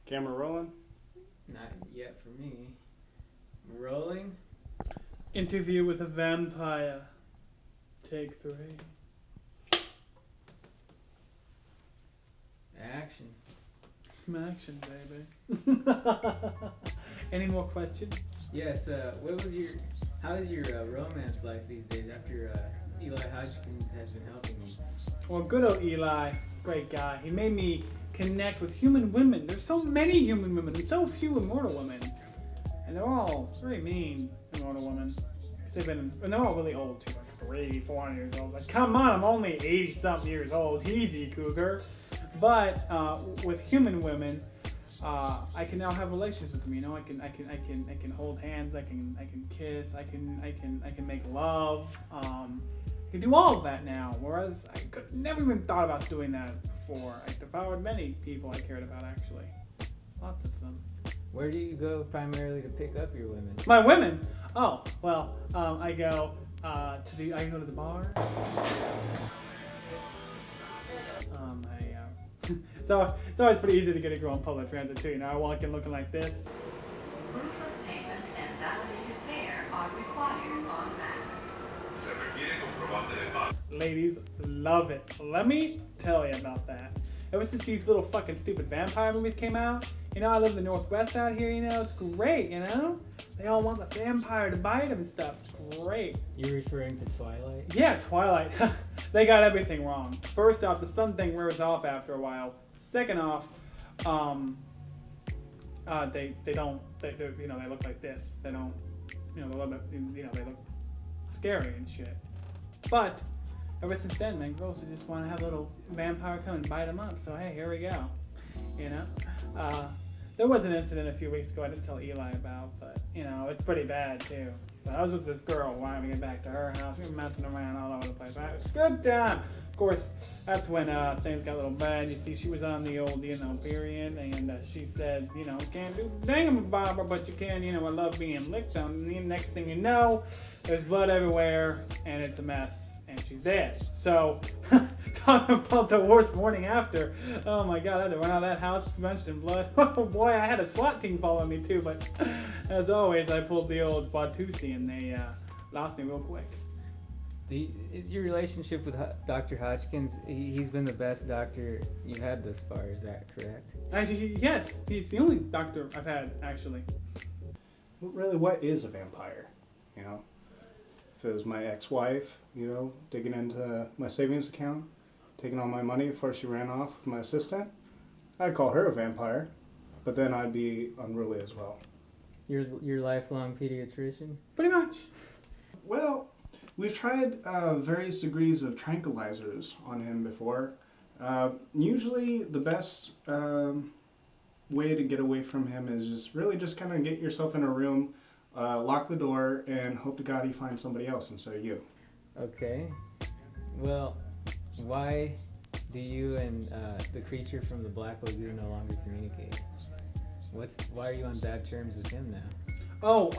Camera rolling. Not yet for me. Rolling. Interview with a vampire. Take 3. Action. Smaction, baby. Any more questions? Yes. How is your romance life these days after Eli Hodgkins has been helping you? Well, good old Eli, great guy. He made me connect with human women. There's so many human women and so few immortal women. And they're all very mean, immortal women. And they're all really old too, like 3, 400 years old. Like, come on, I'm only 80-something years old. Easy, cougar. But with human women, I can now have relations with them. You know, I can hold hands. I can kiss. I can make love. I can do all of that now. Whereas I could never even thought about doing that before. I devoured many people I cared about, actually. Lots of them. Where do you go primarily to pick up your women? My women. Oh well, I go to the bar. So it's always pretty easy to get a girl on public transit too. You know, I walk in looking like this. Proof of payment and validated fare are required on Max. Ladies love it. Let me tell you about that. Ever since these little fucking stupid vampire movies came out, you know, I live in the Northwest out here, you know, it's great, you know? They all want the vampire to bite them and stuff. It's great. You're referring to Twilight? Yeah, Twilight. They got everything wrong. First off, the sun thing wears off after a while. Second off, they you know, they look like this. They don't, you know, they look scary and shit. But ever since then, man, girls just want to have a little vampire come and bite them up. So hey, here we go. You know, there was an incident a few weeks ago I didn't tell Eli about, but you know, it's pretty bad too. But I was with this girl while we get back to her house. We were messing around all over the place. It was a good time. Of course, that's when things got a little bad. You see, she was on the old, you know, period, and she said, you know, can't do dang-a-bobber, but you can, you know, I love being licked on. And the next thing you know, there's blood everywhere, and it's a mess, and she's dead. So, talking about the worst morning after, oh my God, I had to run out of that house, drenched in blood. Oh boy, I had a SWAT team following me too, but as always, I pulled the old Batusi, and they lost me real quick. Is your relationship with Dr. Hodgkins, he's been the best doctor you've had thus far, is that correct? Actually, yes, he's the only doctor I've had, actually. Really, what is a vampire? You know, if it was my ex-wife, you know, digging into my savings account, taking all my money before she ran off with my assistant, I'd call her a vampire, but then I'd be unruly as well. Your lifelong pediatrician? Pretty much. Well, we've tried various degrees of tranquilizers on him before. Usually the best way to get away from him is just kind of get yourself in a room, lock the door, and hope to God he finds somebody else instead of you. Okay. Well, why do you and the creature from the Black Lagoon no longer communicate? Why are you on bad terms with him now? Oh,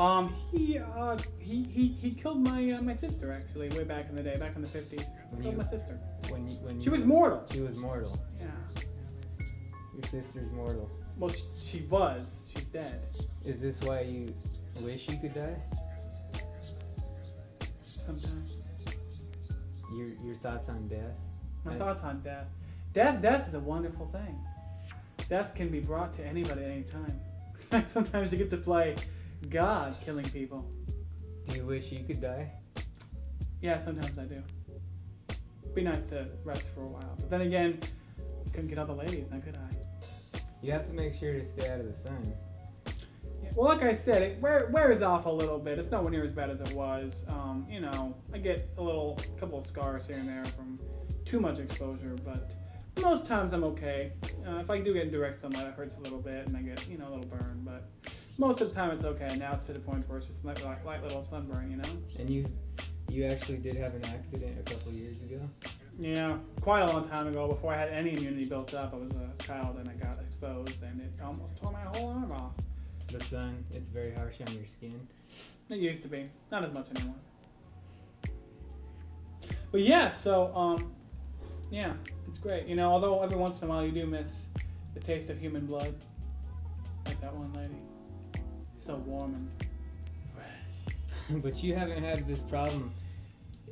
he killed my sister, actually, way back in the day, back in the 50s. Killed my sister. When She was mortal. She was mortal. Yeah. Your sister's mortal. Well, she was. She's dead. Is this why you wish you could die? Sometimes. Your thoughts on death? My thoughts on death. Death is a wonderful thing. Death can be brought to anybody at any time. Sometimes you get to play God killing people. Do you wish you could die? Yeah, sometimes I do. Be nice to rest for a while. But then again, couldn't get all the ladies, now could I? You have to make sure to stay out of the sun. Yeah, well, like I said, it wears off a little bit. It's nowhere near as bad as it was. You know, I get a couple of scars here and there from too much exposure, but most times I'm okay. If I do get in direct sunlight, it hurts a little bit, and I get, you know, a little burn, but most of the time it's okay. Now it's to the point where it's just light little sunburn, you know? And you actually did have an accident a couple years ago? Yeah, quite a long time ago, before I had any immunity built up. I was a child and I got exposed, and it almost tore my whole arm off. The sun, it's very harsh on your skin. It used to be. Not as much anymore. But yeah, so, yeah, it's great. You know, although every once in a while you do miss the taste of human blood. like that one lady. So warm and fresh. But you haven't had this problem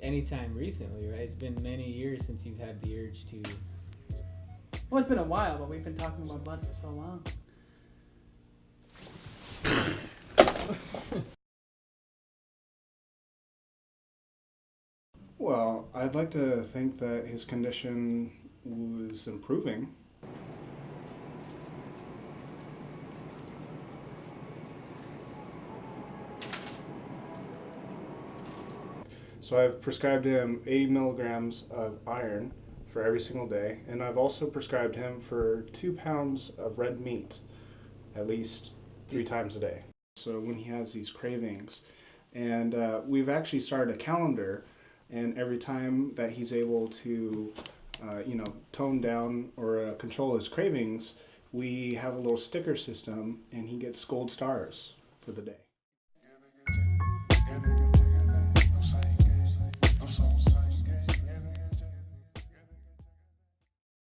anytime recently, right? It's been many years since you've had the urge to. Well, it's been a while, but we've been talking about blood for so long. Well, I'd like to think that his condition was improving. So I've prescribed him 80 milligrams of iron for every single day, and I've also prescribed him for 2 pounds of red meat at least 3 times a day. So when he has these cravings, and we've actually started a calendar, and every time that he's able to, tone down or control his cravings, we have a little sticker system, and he gets gold stars for the day.